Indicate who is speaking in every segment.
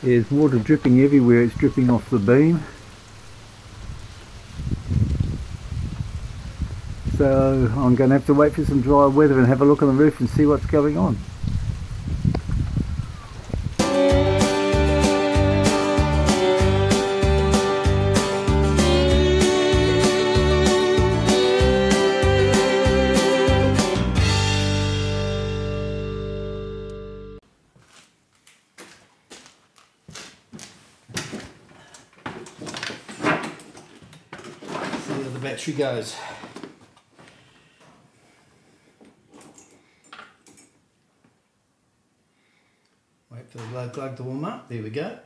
Speaker 1: There's water dripping everywhere, it's dripping off the beam. So I'm going to have to wait for some dry weather and have a look on the roof and see what's going on. See how the battery goes. Wait for the glow plug to warm up. There we go.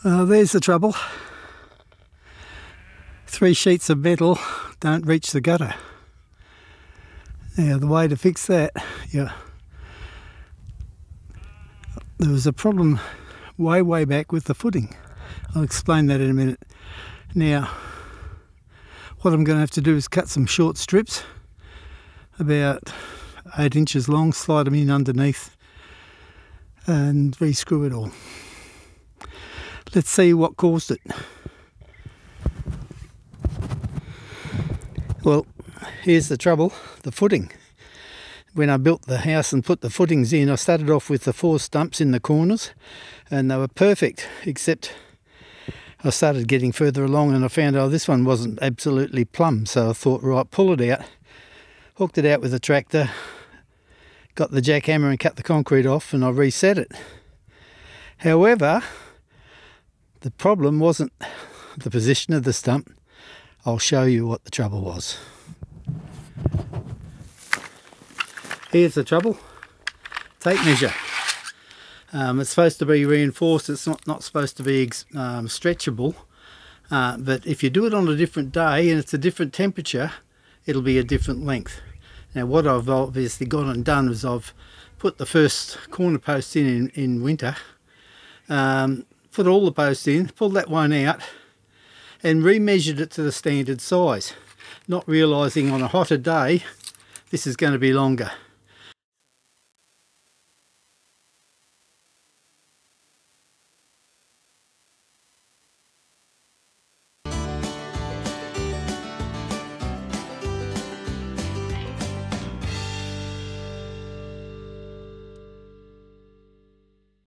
Speaker 1: There's the trouble. 3 sheets of metal don't reach the gutter. Now the way to fix that, there was a problem way back with the footing. I'll explain that in a minute. Now what I'm going to have to do is cut some short strips about 8 inches long, slide them in underneath and re-screw it all. Let's see what caused it. Well, here's the trouble, the footing. When I built the house and put the footings in, I started off with the 4 stumps in the corners and they were perfect, except I started getting further along and I found, oh, this one wasn't absolutely plumb. So I thought, right, pull it out, hooked it out with a tractor, got the jackhammer and cut the concrete off, and I reset it. However, the problem wasn't the position of the stump. I'll show you what the trouble was. Here's the trouble. Tape measure. It's supposed to be reinforced. It's not supposed to be stretchable. But if you do it on a different day and it's a different temperature, it'll be a different length. Now what I've obviously gone and done is I've put the first corner post in winter, put all the posts in, pulled that one out and remeasured it to the standard size, not realising on a hotter day this is going to be longer.